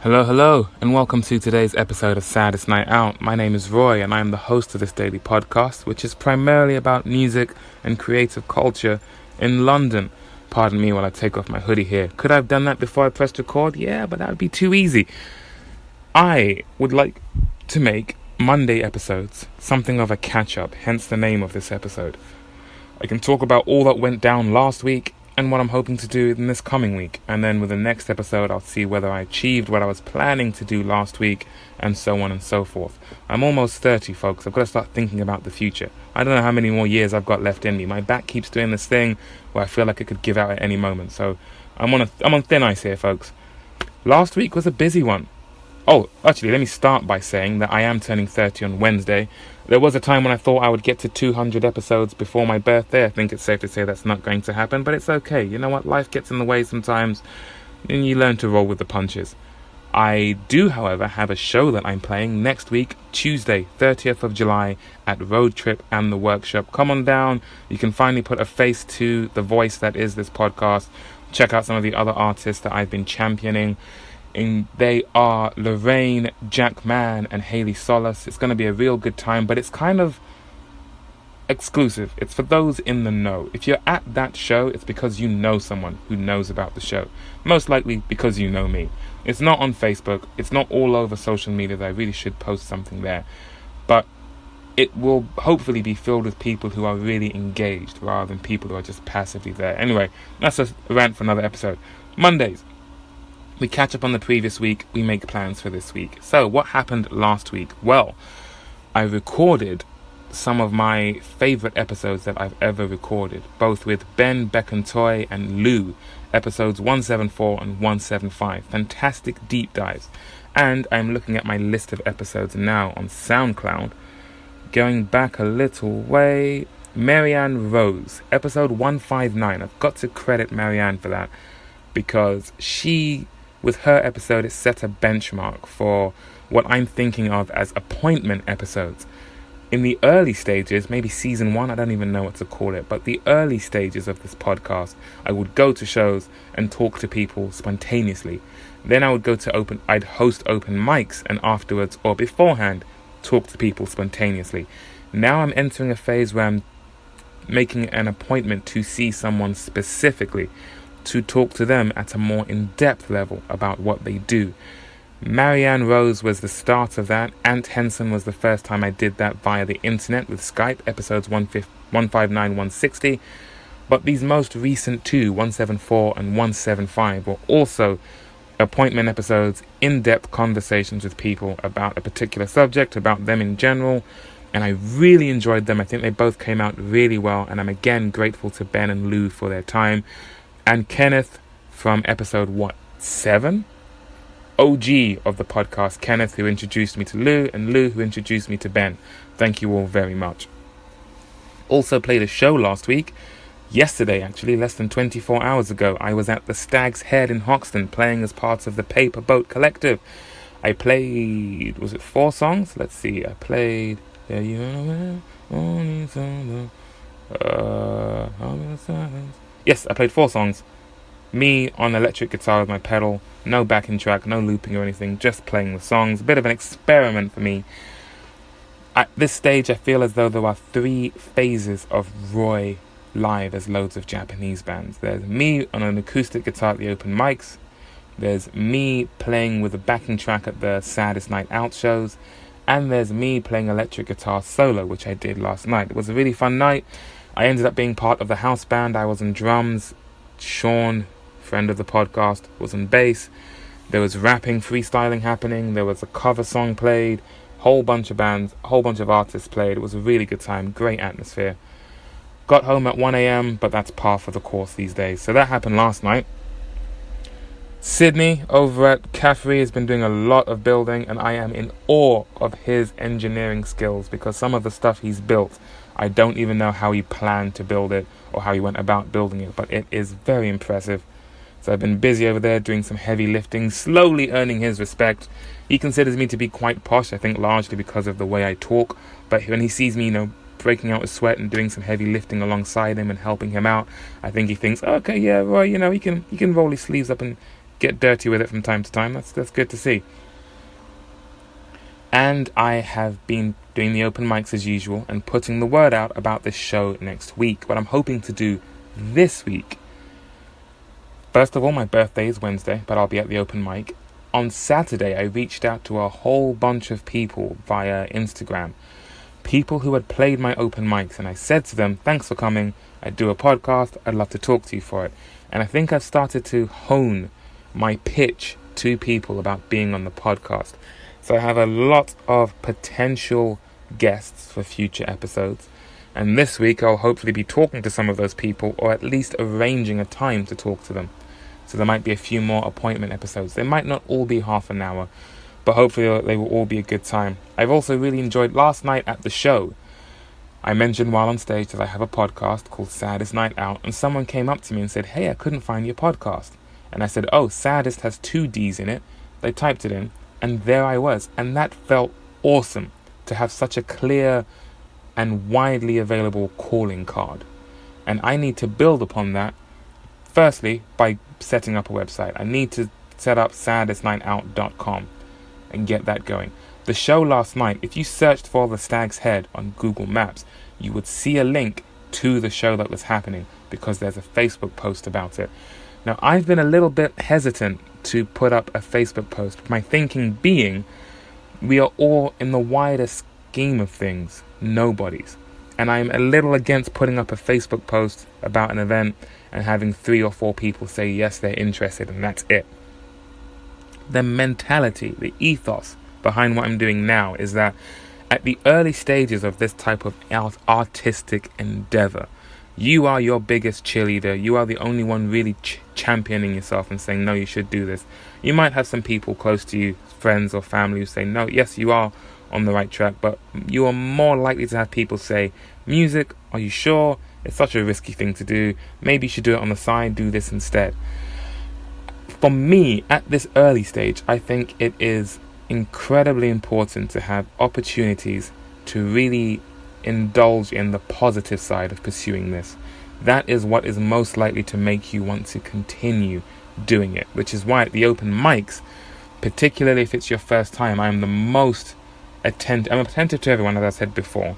Hello, and welcome to today's episode of Saddest Night Out. My name is Roy, and I am the host of this daily podcast, which is primarily about music and creative culture in London. Pardon me while I take off my hoodie here. Could I have done that before I pressed record? Yeah, but that would be too easy. I would like to make Monday episodes something of a catch-up, hence the name of this episode. I can talk about all that went down last week and what I'm hoping to do in this coming week. And then with the next episode, I'll see whether I achieved what I was planning to do last week, and so on and so forth. I'm almost 30, folks. I've got to start thinking about the future. I don't know how many more years I've got left in me. My back keeps doing this thing where I feel like it could give out at any moment. So I'm on thin ice here, folks. Last week was a busy one. Oh, actually, let me start by saying that I am turning 30 on Wednesday. There was a time when I thought I would get to 200 episodes before my birthday. I think it's safe to say that's not going to happen, but it's okay. You know what? Life gets in the way sometimes, and you learn to roll with the punches. I do, however, have a show that I'm playing next week, Tuesday, 30th of July, at Road Trip and the Workshop. Come on down. You can finally put a face to the voice that is this podcast. Check out some of the other artists that I've been championing. And they are Lorraine, Jack Mann, and Hayley Solis. It's going to be a real good time, but it's kind of exclusive. It's for those in the know. If you're at that show, it's because you know someone who knows about the show. Most likely because you know me. It's not on Facebook. It's not all over social media that I really should post something there. But it will hopefully be filled with people who are really engaged rather than people who are just passively there. Anyway, that's a rant for another episode. Mondays. We catch up on the previous week, we make plans for this week. So, what happened last week? Well, I recorded some of my favourite episodes that I've ever recorded, both with Ben, Beck and Toy and Lou, episodes 174 and 175. Fantastic deep dives. And I'm looking at my list of episodes now on SoundCloud. Going back a little way, Marianne Rose, episode 159. I've got to credit Marianne for that, because with her episode, it set a benchmark for what I'm thinking of as appointment episodes. In the early stages, maybe season 1, I don't even know what to call it, but the early stages of this podcast, I would go to shows and talk to people spontaneously. Then I would I'd host open mics, and afterwards or beforehand, talk to people spontaneously. Now I'm entering a phase where I'm making an appointment to see someone specifically, to talk to them at a more in-depth level about what they do. Marianne Rose was the start of that. Ant Henson was the first time I did that via the internet with Skype, episodes 159, 160. But these most recent two, 174 and 175, were also appointment episodes, in-depth conversations with people about a particular subject, about them in general, and I really enjoyed them. I think they both came out really well, and I'm again grateful to Ben and Lou for their time. And Kenneth from episode 7? OG of the podcast, Kenneth, who introduced me to Lou, and Lou, who introduced me to Ben. Thank you all very much. Also played a show last week. Yesterday, actually, less than 24 hours ago, I was at the Stag's Head in Hoxton, playing as part of the Paper Boat Collective. I played, was it 4 songs? Let's see, I played There You Are, Only Summer, Yes, I played 4 songs. Me on electric guitar with my pedal, no backing track, no looping or anything, just playing the songs. A bit of an experiment for me. At this stage, I feel as though there are 3 phases of Roy live as loads of Japanese bands. There's me on an acoustic guitar at the open mics. There's me playing with a backing track at the Saddest Night Out shows. And there's me playing electric guitar solo, which I did last night. It was a really fun night. I ended up being part of the house band. I was on drums. Sean, friend of the podcast, was on bass. There was rapping, freestyling happening. There was a cover song played. Whole bunch of bands, whole bunch of artists played. It was a really good time. Great atmosphere. Got home at 1 a.m, but that's par for the course these days. So that happened last night. Sydney over at Caffrey has been doing a lot of building, and I am in awe of his engineering skills, because some of the stuff he's built, I don't even know how he planned to build it or how he went about building it, but it is very impressive. So I've been busy over there doing some heavy lifting, slowly earning his respect. He considers me to be quite posh, I think largely because of the way I talk, but when he sees me, breaking out a sweat and doing some heavy lifting alongside him and helping him out, I think he thinks, okay, yeah, Roy, he can roll his sleeves up and get dirty with it from time to time. That's good to see. And I have been doing the open mics as usual and putting the word out about this show next week. What I'm hoping to do this week, first of all, my birthday is Wednesday, but I'll be at the open mic. On Saturday, I reached out to a whole bunch of people via Instagram, people who had played my open mics, and I said to them, thanks for coming, I do a podcast, I'd love to talk to you for it. And I think I've started to hone my pitch to people about being on the podcast. So I have a lot of potential guests for future episodes. And this week I'll hopefully be talking to some of those people, or at least arranging a time to talk to them. So there might be a few more appointment episodes. They might not all be half an hour, but hopefully they will all be a good time. I've also really enjoyed last night at the show. I mentioned while on stage that I have a podcast called Saddest Night Out, and someone came up to me and said, hey, I couldn't find your podcast. And I said, oh, Saddest has 2 D's in it. They typed it in, and there I was. And that felt awesome to have such a clear and widely available calling card. And I need to build upon that, firstly, by setting up a website. I need to set up saddestnightout.com and get that going. The show last night, if you searched for the Stag's Head on Google Maps, you would see a link to the show that was happening because there's a Facebook post about it. Now, I've been a little bit hesitant to put up a Facebook post, my thinking being we are all, in the wider scheme of things, nobodies. And I'm a little against putting up a Facebook post about an event and having 3 or 4 people say yes, they're interested, and that's it. The mentality, the ethos behind what I'm doing now is that at the early stages of this type of artistic endeavor, you are your biggest cheerleader. You are the only one really championing yourself and saying, no, you should do this. You might have some people close to you, friends or family, who say, no, yes, you are on the right track, but you are more likely to have people say, music, are you sure? It's such a risky thing to do. Maybe you should do it on the side, do this instead. For me, at this early stage, I think it is incredibly important to have opportunities to really indulge in the positive side of pursuing this. That is what is most likely to make you want to continue doing it, which is why at the open mics, particularly if it's your first time, I'm the most attentive. I'm attentive to everyone, as I said before,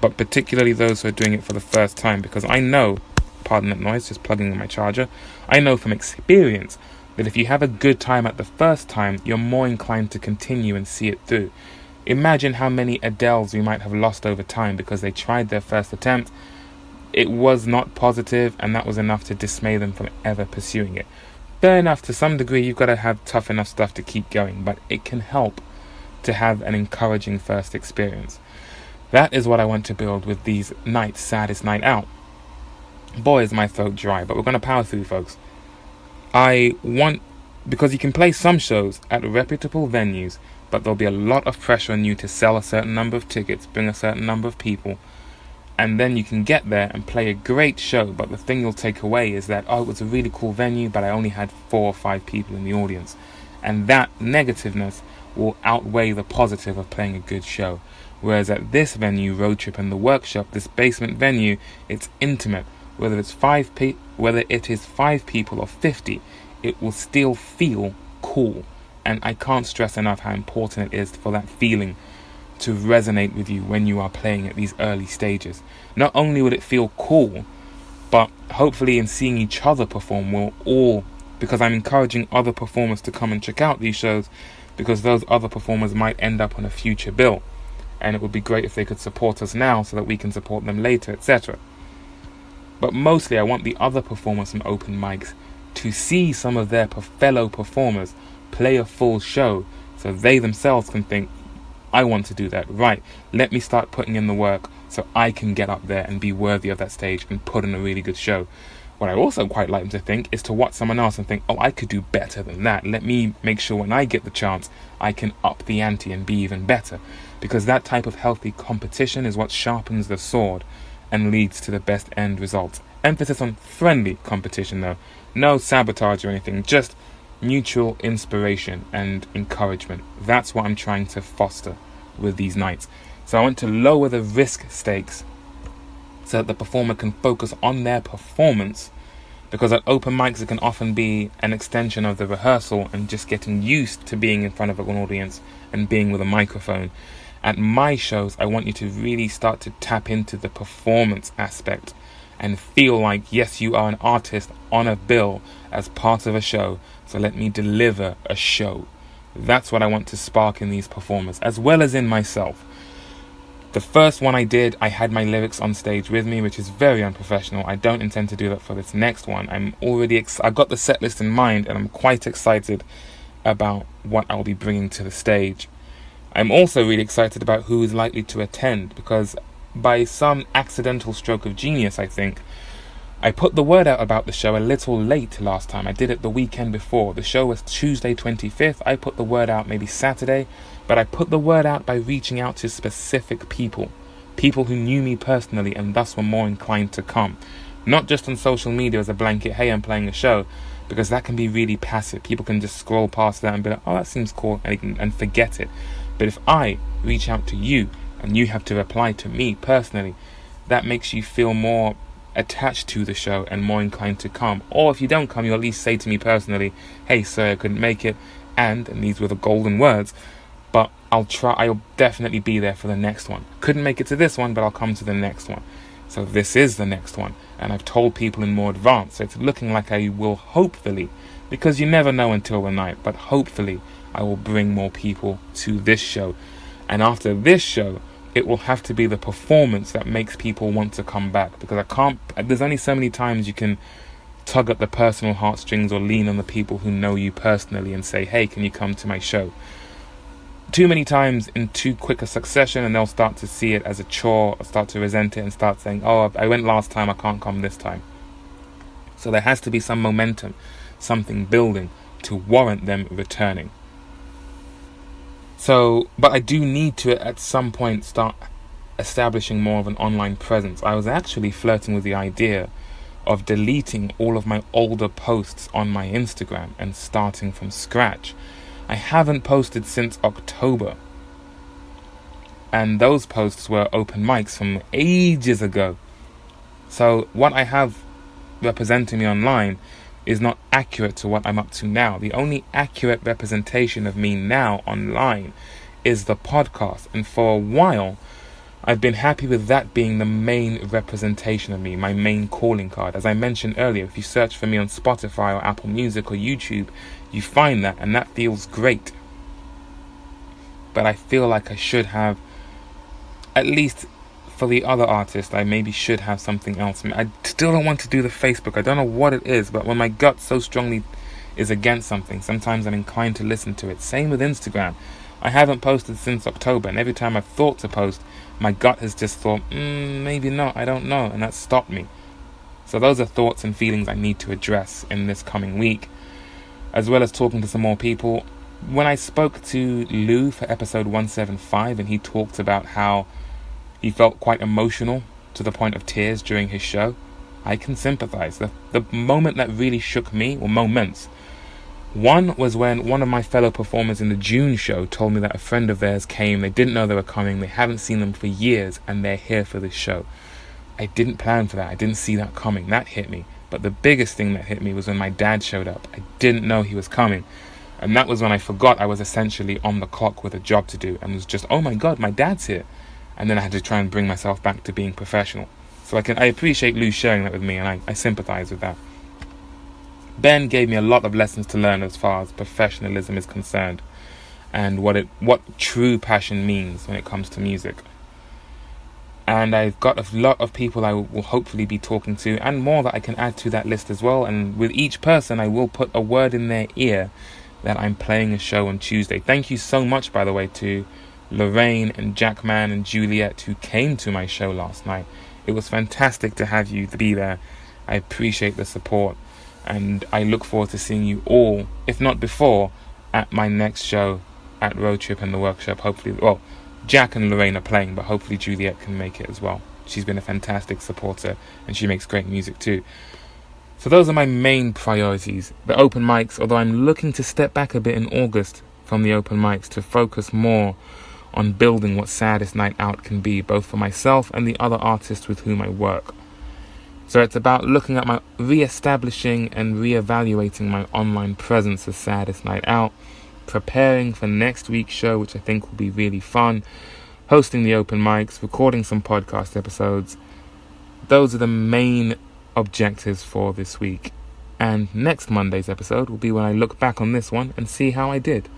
but particularly those who are doing it for the first time, because I know, pardon that noise, just plugging in my charger, I know from experience that if you have a good time at the first time, you're more inclined to continue and see it through. Imagine how many Adeles we might have lost over time because they tried their first attempt, it was not positive, and that was enough to dismay them from ever pursuing it. Fair enough, to some degree you've got to have tough enough stuff to keep going, but it can help to have an encouraging first experience. That is what I want to build with these nights, Saddest Night Out. Boy, is my throat dry, but we're going to power through, folks. Because you can play some shows at reputable venues, but there'll be a lot of pressure on you to sell a certain number of tickets, bring a certain number of people, and then you can get there and play a great show, but the thing you'll take away is that, oh, it was a really cool venue, but I only had 4 or 5 people in the audience. And that negativeness will outweigh the positive of playing a good show. Whereas at this venue, Road Trip and the Workshop, this basement venue, it's intimate. Whether it is 5 people or 50, it will still feel cool. And I can't stress enough how important it is for that feeling to resonate with you when you are playing at these early stages. Not only would it feel cool, but hopefully in seeing each other perform, we'll all, because I'm encouraging other performers to come and check out these shows, because those other performers might end up on a future bill, and it would be great if they could support us now so that we can support them later, etc. But mostly I want the other performers from open mics to see some of their fellow performers play a full show, so they themselves can think, I want to do that, right, let me start putting in the work so I can get up there and be worthy of that stage and put on a really good show. What I also quite like them to think is to watch someone else and think, oh, I could do better than that. Let me make sure when I get the chance, I can up the ante and be even better. Because that type of healthy competition is what sharpens the sword and leads to the best end results. Emphasis on friendly competition though. No sabotage or anything, just mutual inspiration and encouragement. That's what I'm trying to foster with these nights. So I want to lower the risk stakes so that the performer can focus on their performance Because at open mics, it can often be an extension of the rehearsal and just getting used to being in front of an audience and being with a microphone. At my shows, I want you to really start to tap into the performance aspect and feel like, yes, you are an artist on a bill as part of a show, so let me deliver a show. That's what I want to spark in these performers, as well as in myself. The first one I did, I had my lyrics on stage with me, which is very unprofessional. I don't intend to do that for this next one. I've got the set list in mind, and I'm quite excited about what I'll be bringing to the stage. I'm also really excited about who is likely to attend, because by some accidental stroke of genius, I think, I put the word out about the show a little late last time. I did it the weekend before. The show was Tuesday 25th. I put the word out maybe Saturday, but I put the word out by reaching out to specific people who knew me personally and thus were more inclined to come. Not just on social media as a blanket, hey, I'm playing a show, because that can be really passive. People can just scroll past that and be like, oh, that seems cool, and forget it. But if I reach out to you and you have to reply to me personally, that makes you feel more attached to the show and more inclined to come. Or if you don't come, you at least say to me personally, hey, sorry, I couldn't make it, and these were the golden words, but I'll definitely be there for the next one. Couldn't make it to this one, but I'll come to the next one. So this is the next one, and I've told people in more advance, so it's looking like I will hopefully, because you never know until the night, but hopefully I will bring more people to this show. And after this show, it will have to be the performance that makes people want to come back, because there's only so many times you can tug at the personal heartstrings or lean on the people who know you personally and say, hey, can you come to my show? Too many times in too quick a succession, and they'll start to see it as a chore, or start to resent it and start saying, oh, I went last time, I can't come this time. So there has to be some momentum, something building to warrant them returning. But I do need to at some point start establishing more of an online presence. I was actually flirting with the idea of deleting all of my older posts on my Instagram and starting from scratch. I haven't posted since October, and those posts were open mics from ages ago. So what I have representing me online is not accurate to what I'm up to now. The only accurate representation of me now online is the podcast, and for a while I've been happy with that being the main representation of me, my main calling card. As I mentioned earlier, if you search for me on Spotify or Apple Music or YouTube, you find that, and that feels great. But I feel like I should have, at least for the other artists, I maybe should have something else. I still don't want to do the Facebook. I don't know what it is, but when my gut so strongly is against something, sometimes I'm inclined to listen to it. Same with Instagram. I haven't posted since October, and every time I've thought to post, my gut has just thought, maybe not, I don't know, and that's stopped me. So those are thoughts and feelings I need to address in this coming week, as well as talking to some more people. When I spoke to Lou for episode 175, and he talked about how he felt quite emotional to the point of tears during his show, I can sympathize. The moment that really shook me, or moments, one was when one of my fellow performers in the June show told me that a friend of theirs came, they didn't know they were coming, they haven't seen them for years, and they're here for this show. I didn't plan for that, I didn't see that coming, that hit me. But the biggest thing that hit me was when my dad showed up. I didn't know he was coming, and that was when I forgot I was essentially on the clock with a job to do, and was just, oh my god, my dad's here. And then I had to try and bring myself back to being professional. So I appreciate Lou sharing that with me, and I sympathize with that. Ben gave me a lot of lessons to learn as far as professionalism is concerned, and what true passion means when it comes to music. And I've got a lot of people I will hopefully be talking to, and more that I can add to that list as well. And with each person, I will put a word in their ear that I'm playing a show on Tuesday. Thank you so much, by the way, to Lorraine and Jackman and Juliet who came to my show last night. It was fantastic to have you to be there. I appreciate the support, and I look forward to seeing you all, if not before, at my next show at Road Trip and the Workshop. Hopefully, well, Jack and Lorraine are playing, but hopefully Juliet can make it as well. She's been a fantastic supporter, and she makes great music too. So those are my main priorities. The open mics, although I'm looking to step back a bit in August from the open mics to focus more on building what Saddest Night Out can be, both for myself and the other artists with whom I work. So it's about looking at my re-establishing and re-evaluating my online presence as Saddest Night Out, preparing for next week's show, which I think will be really fun, hosting the open mics, recording some podcast episodes. Those are the main objectives for this week. And next Monday's episode will be when I look back on this one and see how I did.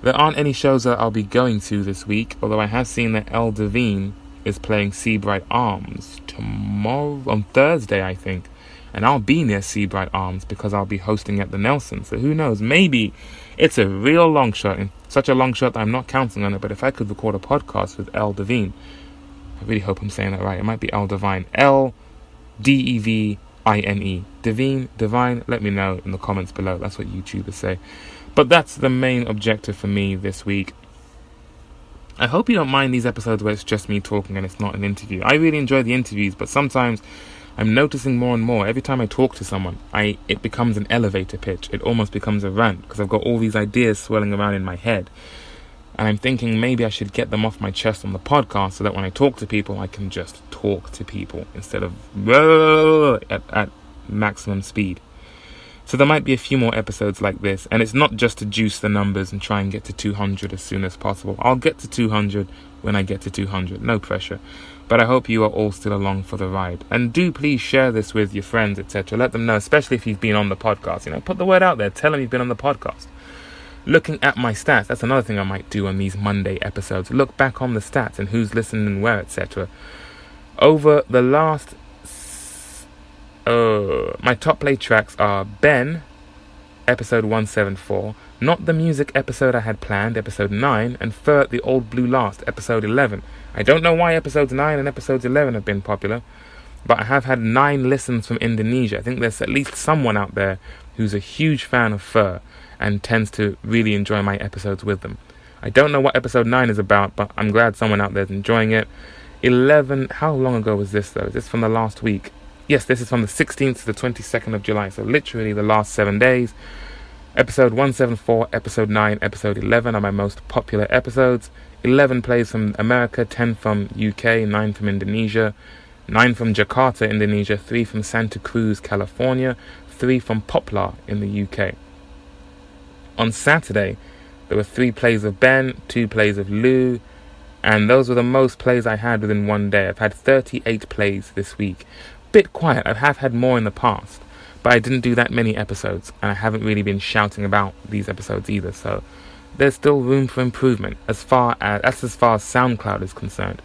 There aren't any shows that I'll be going to this week, although I have seen that Elle Devine is playing Seabright Arms tomorrow, on Thursday, I think. And I'll be near Seabright Arms because I'll be hosting at the Nelson. So who knows, maybe it's a real long shot, and such a long shot that I'm not counting on it. But if I could record a podcast with Elle Devine, I really hope I'm saying that right. It might be Elle Devine. L-D-E-V-I-N-E. Divine, let me know in the comments below. That's what YouTubers say. But that's the main objective for me this week. I hope you don't mind these episodes where it's just me talking and it's not an interview. I really enjoy the interviews, but sometimes I'm noticing more and more. Every time I talk to someone, it becomes an elevator pitch. It almost becomes a rant because I've got all these ideas swirling around in my head. And I'm thinking maybe I should get them off my chest on the podcast so that when I talk to people, I can just talk to people instead of at maximum speed. So there might be a few more episodes like this, and it's not just to juice the numbers and try and get to 200 as soon as possible. I'll get to 200 when I get to 200, no pressure. But I hope you are all still along for the ride. And do please share this with your friends, etc. Let them know, especially if you've been on the podcast. Put the word out there. Tell them you've been on the podcast. Looking at my stats, that's another thing I might do on these Monday episodes. Look back on the stats and who's listening and where, etc. Over the last... my top play tracks are Ben, episode 174, Not the Music episode I had planned, episode 9, and Fur the Old Blue Last, episode 11. I don't know why episodes 9 and episodes 11 have been popular, but I have had 9 listens from Indonesia. I think there's at least someone out there who's a huge fan of Fur and tends to really enjoy my episodes with them. I don't know what episode 9 is about, but I'm glad someone out there is enjoying it. 11, how long ago was this though? Is this from the last week? Yes, this is from the 16th to the 22nd of July, so literally the last 7 days. Episode 174, episode 9, episode 11 are my most popular episodes. 11 plays from America, 10 from UK, 9 from Indonesia, 9 from Jakarta, Indonesia, 3 from Santa Cruz, California, 3 from Poplar in the UK. On Saturday, there were 3 plays of Ben, 2 plays of Lou, and those were the most plays I had within one day. I've had 38 plays this week. Bit quiet. I have had more in the past, but I didn't do that many episodes, and I haven't really been shouting about these episodes either, so there's still room for improvement as far as SoundCloud is concerned.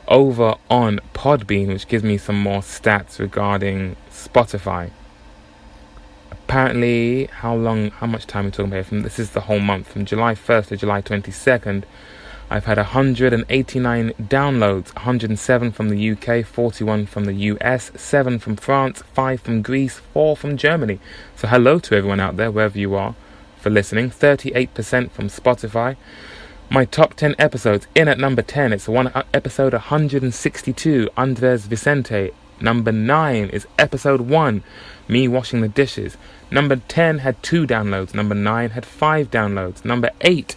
Over on Podbean, which gives me some more stats regarding Spotify, apparently how much time are we talking about here? This is the whole month, from July 1st to July 22nd. I've had 189 downloads, 107 from the UK, 41 from the US, 7 from France, 5 from Greece, 4 from Germany. So hello to everyone out there, wherever you are, for listening. 38% from Spotify. My top 10 episodes, in at number 10, it's episode 162, Andres Vicente. Number 9 is episode 1, me washing the dishes. Number 10 had 2 downloads. Number 9 had 5 downloads. Number 8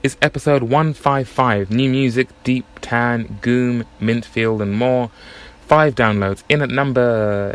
is episode 155, New Music, Deep Tan, Goom, Mintfield and more. 5 downloads. In at number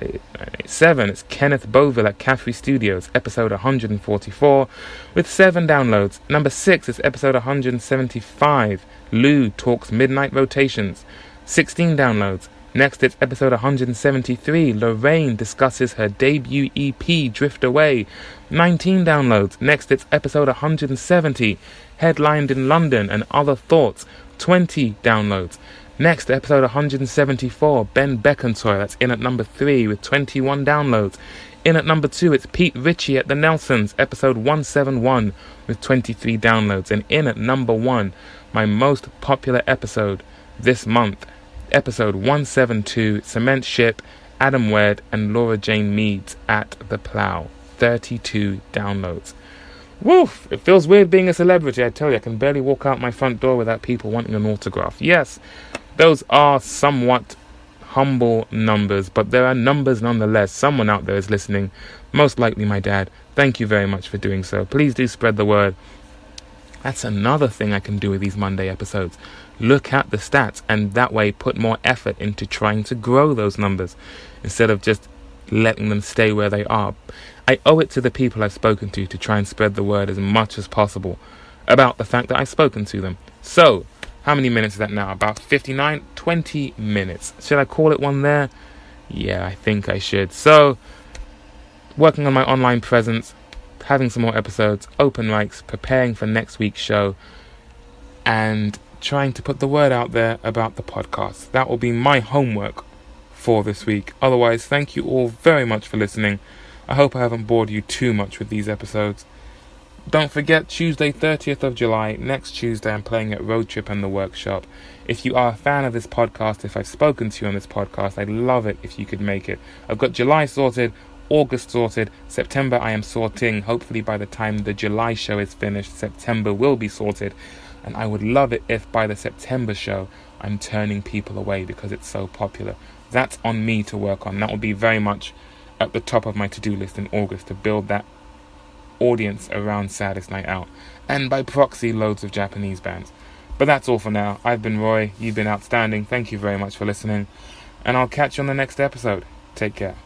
7, it's Kenneth Boville at Caffrey Studios, episode 144, with 7 downloads. Number 6 is episode 175, Lou Talks Midnight Rotations, 16 downloads. Next, it's episode 173, Lorraine discusses her debut EP, Drift Away, 19 downloads. Next, it's episode 170, Headlined in London and Other Thoughts, 20 downloads. Next, episode 174, Ben Beckentoy, that's in at number 3 with 21 downloads. In at number 2, it's Pete Ritchie at the Nelsons, episode 171 with 23 downloads. And in at number 1, my most popular episode this month, episode 172, Cement Ship, Adam Wed and Laura Jane Meads at The Plough, 32 downloads. Woof! It feels weird being a celebrity, I tell you. I can barely walk out my front door without people wanting an autograph. Yes, those are somewhat humble numbers, but there are numbers nonetheless. Someone out there is listening, most likely my dad. Thank you very much for doing so. Please do spread the word. That's another thing I can do with these Monday episodes. Look at the stats and that way put more effort into trying to grow those numbers instead of just letting them stay where they are. I owe it to the people I've spoken to try and spread the word as much as possible about the fact that I've spoken to them. So, how many minutes is that now? About 59? 20 minutes. Should I call it one there? Yeah, I think I should. So, working on my online presence, having some more episodes, open mics, preparing for next week's show, and trying to put the word out there about the podcast. That will be my homework for this week. Otherwise, thank you all very much for listening. I hope I haven't bored you too much with these episodes. Don't forget, Tuesday 30th of July, next Tuesday, I'm playing at Road Trip and the Workshop. If you are a fan of this podcast, if I've spoken to you on this podcast, I'd love it if you could make it. I've got July sorted, August sorted, September I am sorting. Hopefully by the time the July show is finished, September will be sorted. And I would love it if by the September show, I'm turning people away because it's so popular. That's on me to work on. That will be very much at the top of my to-do list in August, to build that audience around Saddest Night Out, and by proxy loads of Japanese bands. But that's all for now. I've been Roy, you've been outstanding, thank you very much for listening, and I'll catch you on the next episode. Take care.